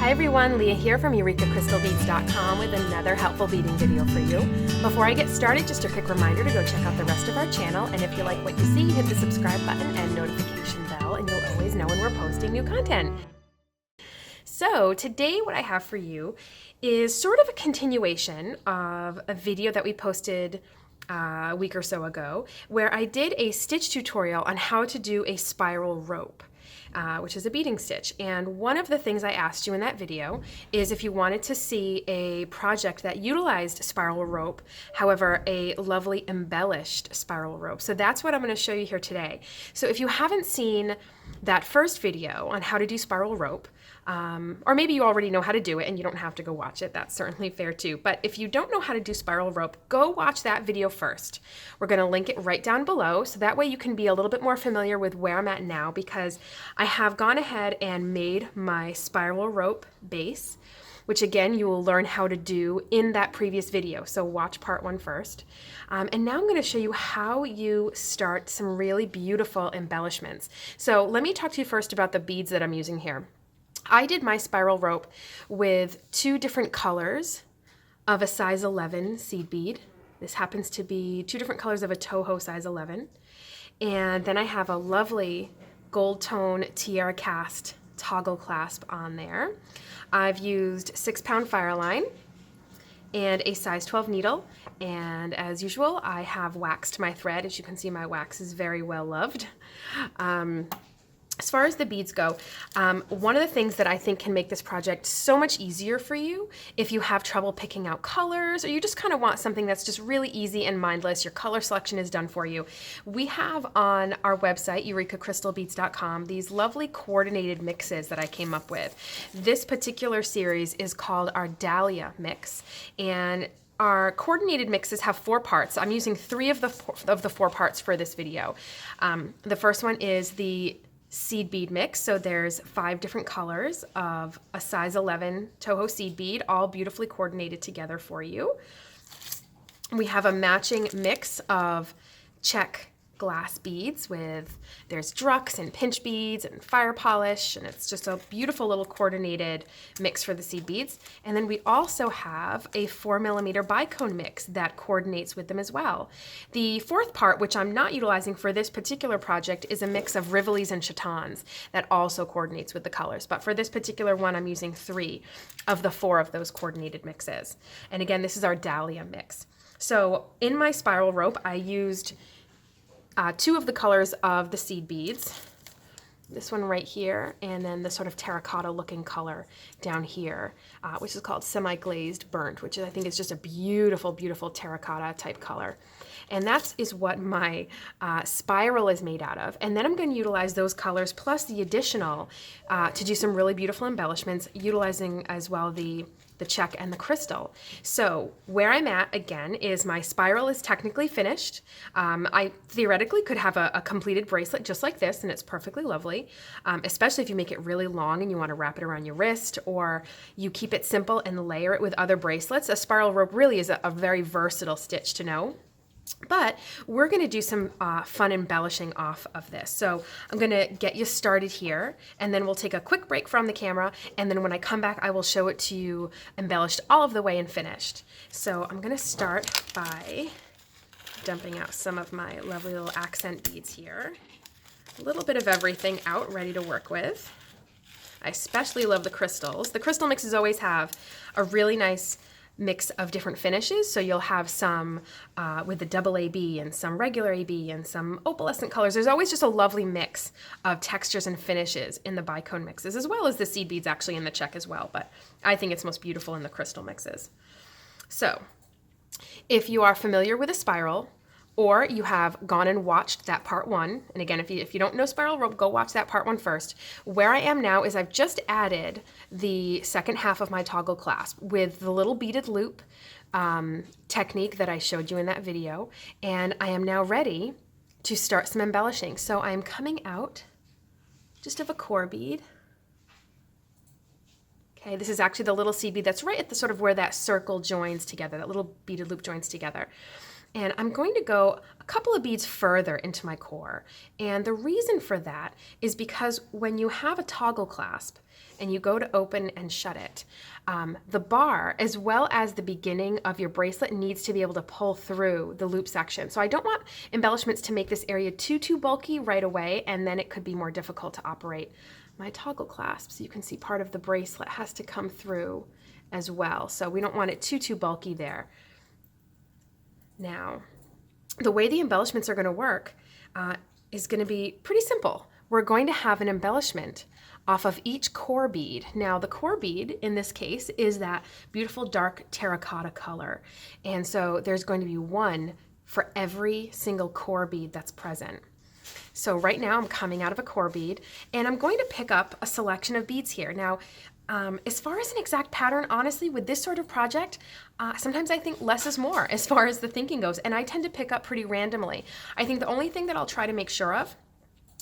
Hi everyone, Leah here from EurekaCrystalBeads.com with another helpful beading video for you. Before I get started, just a quick reminder to go check out the rest of our channel, and if you like what you see, hit the subscribe button and notification bell, and you'll always know when we're posting new content. So today what I have for you is sort of a continuation of a video that we posted a week or so ago, where I did a stitch tutorial on how to do a spiral rope. Which is a beading stitch. And one of the things I asked you in that video is if you wanted to see a project that utilized spiral rope, however, a lovely embellished spiral rope. So that's what I'm going to show you here today. So if you haven't seen that first video on how to do spiral rope, or maybe you already know how to do it and you don't have to go watch it, that's certainly fair too. But if you don't know how to do spiral rope, go watch that video first. We're going to link it right down below, so that way you can be a little bit more familiar with where I'm at now, because I have gone ahead and made my spiral rope base, which again you will learn how to do in that previous video. So watch part one first. And now I'm going to show you how you start some really beautiful embellishments. So let me talk to you first about the beads that I'm using here. I did my spiral rope with two different colors of a size 11 seed bead. This happens to be two different colors of a Toho size 11. And then I have a lovely gold tone tiara cast toggle clasp on there. I've used 6-pound Fireline and a size 12 needle. And as usual, I have waxed my thread. As you can see, my wax is very well loved. As far as the beads go, one of the things that I think can make this project so much easier for you if you have trouble picking out colors, or you just kind of want something that's just really easy and mindless, your color selection is done for you. We have on our website, EurekaCrystalBeads.com, these lovely coordinated mixes that I came up with. This particular series is called our Dahlia mix, and our coordinated mixes have 4 parts. I'm using 3 of the 4 parts for this video. The first one is the seed bead mix. So there's 5 different colors of a size 11 Toho seed bead, all beautifully coordinated together for you. We have a matching mix of check glass beads there's drucks and pinch beads and fire polish, and it's just a beautiful little coordinated mix for the seed beads. And then we also have a 4mm bicone mix that coordinates with them as well. The 4th part, which I'm not utilizing for this particular project, is a mix of rivolis and chitons that also coordinates with the colors. But for this particular one, I'm using 3 of the 4 of those coordinated mixes. And again, this is our Dahlia mix. So in my spiral rope, I used 2 of the colors of the seed beads, this one right here, and then the sort of terracotta looking color down here, which is called semi-glazed burnt, which I think is just a beautiful, beautiful terracotta type color. And that is what my spiral is made out of. And then I'm going to utilize those colors plus the additional to do some really beautiful embellishments, utilizing as well the check and the crystal. So where I'm at again is my spiral is technically finished. I theoretically could have a completed bracelet just like this, and it's perfectly lovely, especially if you make it really long and you want to wrap it around your wrist, or you keep it simple and layer it with other bracelets. A spiral rope really is a very versatile stitch to know. But we're going to do some fun embellishing off of this. So I'm going to get you started here, and then we'll take a quick break from the camera, and then when I come back I will show it to you embellished all of the way and finished. So I'm going to start by dumping out some of my lovely little accent beads here. A little bit of everything out, ready to work with. I especially love the crystals. The crystal mixes always have a really nice mix of different finishes, so you'll have some with the double AB and some regular AB and some opalescent colors. There's always just a lovely mix of textures and finishes in the bicone mixes, as well as the seed beads actually in the check as well, but I think it's most beautiful in the crystal mixes. So if you are familiar with a spiral, or you have gone and watched that part 1, and again, if you don't know spiral rope, go watch that part 1 first. Where I am now is I've just added the second half of my toggle clasp with the little beaded loop technique that I showed you in that video, and I am now ready to start some embellishing. So I'm coming out just of a core bead. Okay, this is actually the little seed bead that's right at the sort of where that circle joins together, that little beaded loop joins together. And I'm going to go a couple of beads further into my core. And the reason for that is because when you have a toggle clasp and you go to open and shut it, the bar, as well as the beginning of your bracelet, needs to be able to pull through the loop section. So I don't want embellishments to make this area too bulky right away, and then it could be more difficult to operate my toggle clasp. So you can see part of the bracelet has to come through as well. So we don't want it too bulky there. Now, the way the embellishments are going to work is going to be pretty simple. We're going to have an embellishment off of each core bead. Now, the core bead in this case is that beautiful dark terracotta color. And so there's going to be one for every single core bead that's present. So right now I'm coming out of a core bead and I'm going to pick up a selection of beads here. Now, as far as an exact pattern, honestly, with this sort of project, sometimes I think less is more as far as the thinking goes, and I tend to pick up pretty randomly. I think the only thing that I'll try to make sure of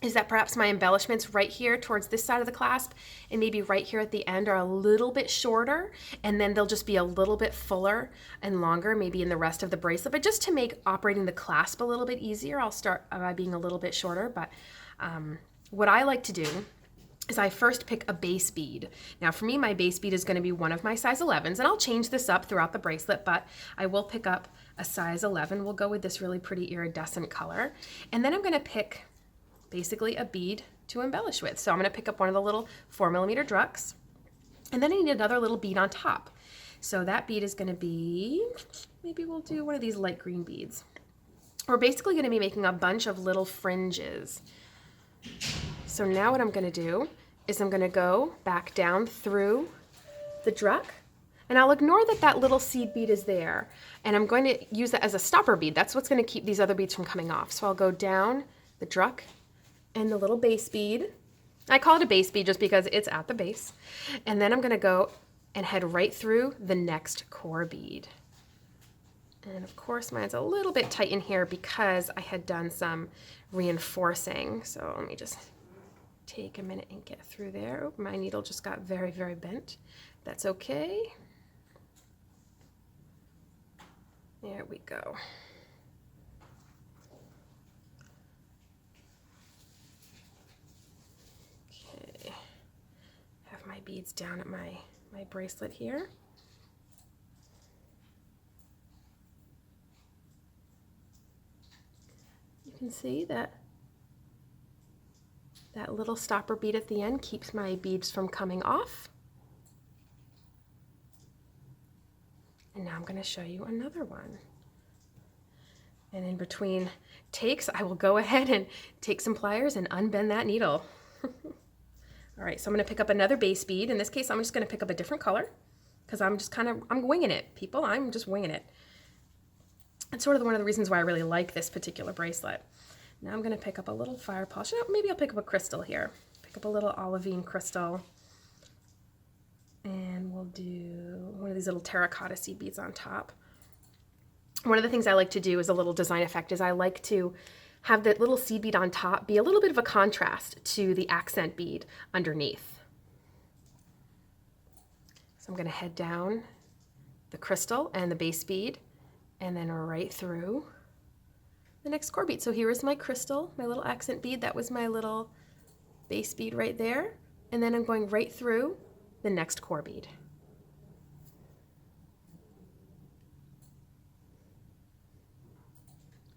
is that perhaps my embellishments right here towards this side of the clasp and maybe right here at the end are a little bit shorter, and then they'll just be a little bit fuller and longer maybe in the rest of the bracelet. But just to make operating the clasp a little bit easier, I'll start by being a little bit shorter. But what I like to do is I first pick a base bead. Now for me, my base bead is going to be one of my size 11s, and I'll change this up throughout the bracelet, but I will pick up a size 11. We'll go with this really pretty iridescent color. And then I'm going to pick basically a bead to embellish with. So I'm going to pick up one of the little 4mm drucks, and then I need another little bead on top. So that bead is going to be, maybe we'll do one of these light green beads. We're basically going to be making a bunch of little fringes. So now what I'm going to do is I'm going to go back down through the druck, and I'll ignore that that little seed bead is there, and I'm going to use that as a stopper bead. That's what's going to keep these other beads from coming off. So I'll go down the druck and the little base bead. I call it a base bead just because it's at the base. And then I'm going to go and head right through the next core bead. And of course mine's a little bit tight in here because I had done some reinforcing. So let me just take a minute and get through there. Oh, my needle just got very bent. That's okay. There we go. Okay. Have my beads down at my bracelet here. You can see that little stopper bead at the end keeps my beads from coming off. And now I'm going to show you another one. And in between takes, I will go ahead and take some pliers and unbend that needle. All right, so I'm going to pick up another base bead. In this case, I'm just going to pick up a different color because I'm winging it, people. I'm just winging it. It's sort of one of the reasons why I really like this particular bracelet. Now I'm going to pick up a little fire polish. Maybe I'll pick up a crystal here. Pick up a little olivine crystal. And we'll do one of these little terracotta seed beads on top. One of the things I like to do as a little design effect is I like to have the little seed bead on top be a little bit of a contrast to the accent bead underneath. So I'm going to head down the crystal and the base bead and then right through the next core bead. So here is my crystal, my little accent bead. That was my little base bead right there. And then I'm going right through the next core bead.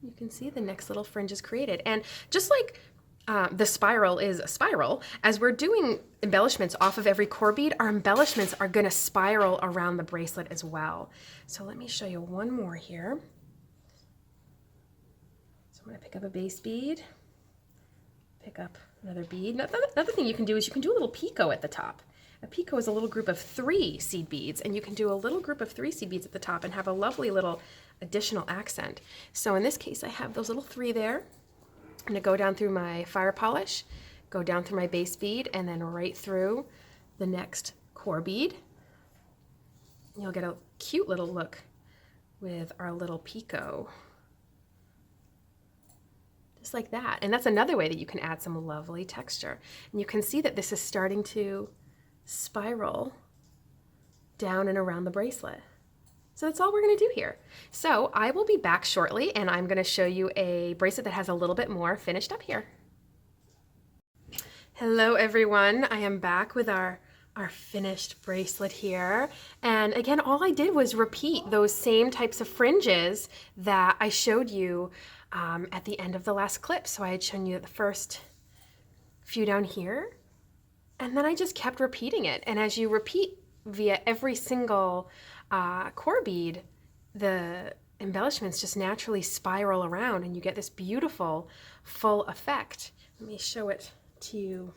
You can see the next little fringe is created. And just like the spiral is a spiral, as we're doing embellishments off of every core bead, our embellishments are going to spiral around the bracelet as well. So let me show you one more here. So I'm going to pick up a base bead, pick up another bead. Another thing you can do is you can do a little picot at the top. A picot is a little group of 3 seed beads, and you can do a little group of 3 seed beads at the top and have a lovely little additional accent. So in this case, I have those little 3 there. I'm going to go down through my fire polish, go down through my base bead, and then right through the next core bead. You'll get a cute little look with our little picot. Just like that. And that's another way that you can add some lovely texture. And you can see that this is starting to spiral down and around the bracelet. So that's all we're gonna do here. So I will be back shortly and I'm gonna show you a bracelet that has a little bit more finished up here. Hello everyone, I am back with our finished bracelet here. And again, all I did was repeat those same types of fringes that I showed you at the end of the last clip. So I had shown you the first few down here, and then I just kept repeating it. And as you repeat via every single core bead, the embellishments just naturally spiral around and you get this beautiful full effect. Let me show it to you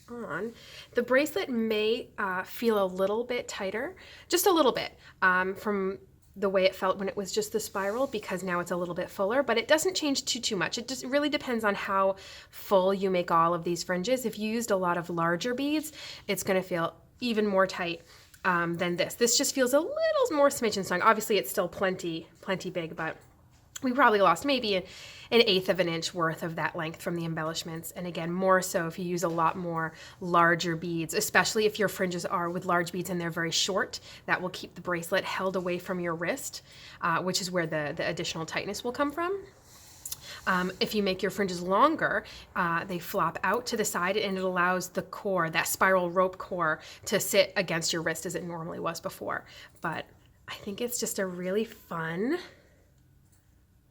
on. The bracelet may feel a little bit tighter, just a little bit, from the way it felt when it was just the spiral, because now it's a little bit fuller, but it doesn't change too much. It just really depends on how full you make all of these fringes. If you used a lot of larger beads, it's going to feel even more tight than this. This just feels a little more smidgen strong. Obviously it's still plenty big, but we probably lost maybe an 1/8 of an inch worth of that length from the embellishments. And again, more so if you use a lot more larger beads, especially if your fringes are with large beads and they're very short, that will keep the bracelet held away from your wrist, which is where the additional tightness will come from. If you make your fringes longer, they flop out to the side and it allows the core, that spiral rope core, to sit against your wrist as it normally was before. But I think it's just a really fun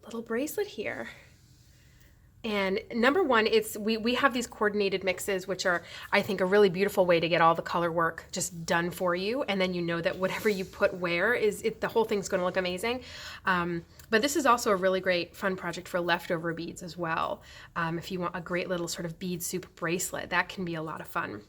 little bracelet here. And number one, we have these coordinated mixes, which are, I think, a really beautiful way to get all the color work just done for you. And then you know that whatever you put where the whole thing's going to look amazing. But this is also a really great fun project for leftover beads as well. If you want a great little sort of bead soup bracelet, that can be a lot of fun.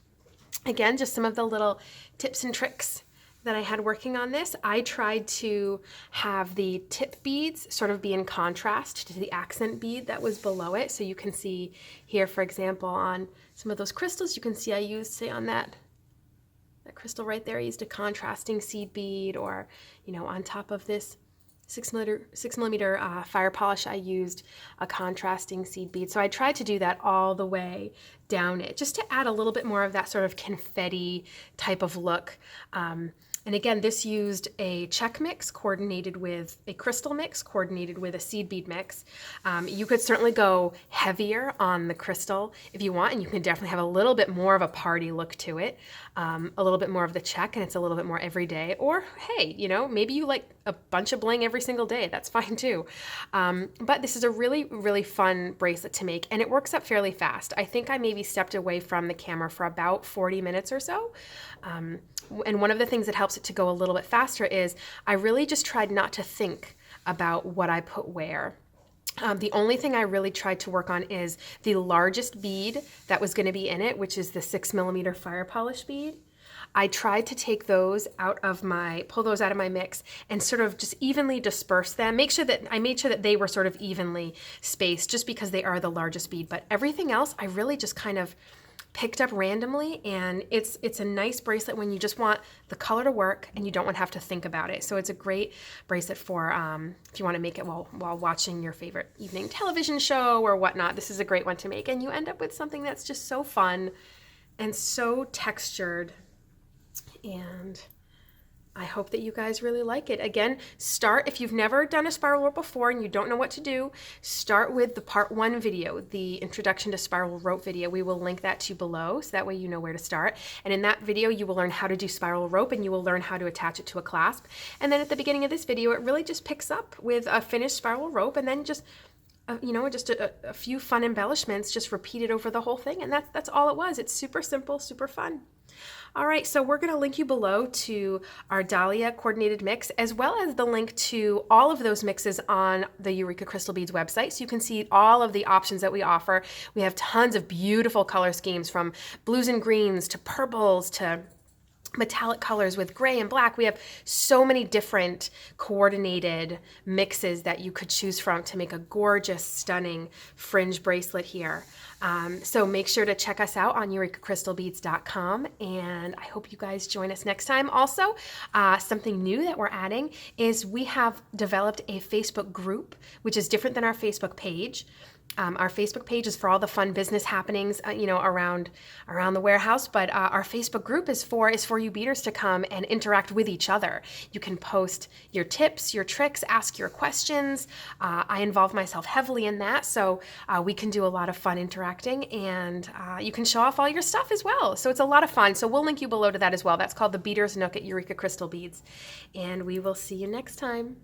Again, just some of the little tips and tricks that I had working on this. I tried to have the tip beads sort of be in contrast to the accent bead that was below it. So you can see here, for example, on some of those crystals, you can see I used, say on that crystal right there, I used a contrasting seed bead, or, you know, on top of this 6mm fire polish, I used a contrasting seed bead. So I tried to do that all the way down it, just to add a little bit more of that sort of confetti type of look. And again, this used a check mix coordinated with a crystal mix coordinated with a seed bead mix. You could certainly go heavier on the crystal if you want, and you can definitely have a little bit more of a party look to it, a little bit more of the check, and it's a little bit more everyday. Or hey, you know, maybe you like a bunch of bling every single day. That's fine too. But this is a really fun bracelet to make, and it works up fairly fast. I think I maybe stepped away from the camera for about 40 minutes or so. And one of the things that helps it to go a little bit faster is I really just tried not to think about what I put where. The only thing I really tried to work on is the largest bead that was going to be in it, which is the 6mm fire polish bead. I tried to take those out of pull those out of my mix and sort of just evenly disperse them. I made sure that they were sort of evenly spaced, just because they are the largest bead. But everything else, I really just kind of picked up randomly, and it's a nice bracelet when you just want the color to work and you don't want to have to think about it. So it's a great bracelet for if you want to make it while watching your favorite evening television show or whatnot. This is a great one to make, and you end up with something that's just so fun and so textured. And I hope that you guys really like it. Again, if you've never done a spiral rope before and you don't know what to do, start with the part 1 video, the introduction to spiral rope video. We will link that to you below, so that way you know where to start. And in that video, you will learn how to do spiral rope, and you will learn how to attach it to a clasp. And then at the beginning of this video, it really just picks up with a finished spiral rope, and then just a few fun embellishments just repeated over the whole thing. And that's all it was. It's super simple, super fun. All right, so we're going to link you below to our Dahlia coordinated mix, as well as the link to all of those mixes on the Eureka Crystal Beads website, so you can see all of the options that we offer. We have tons of beautiful color schemes, from blues and greens to purples to metallic colors with gray and black. We have so many different coordinated mixes that you could choose from to make a gorgeous, stunning fringe bracelet here. So make sure to check us out on EurekaCrystalBeads.com, and I hope you guys join us next time. Also, something new that we're adding is we have developed a Facebook group, which is different than our Facebook page. Our Facebook page is for all the fun business happenings, around the warehouse. But our Facebook group is for you beaders to come and interact with each other. You can post your tips, your tricks, ask your questions. I involve myself heavily in that, so we can do a lot of fun interacting, and you can show off all your stuff as well. So it's a lot of fun. So we'll link you below to that as well. That's called the Beader's Nook at Eureka Crystal Beads, and we will see you next time.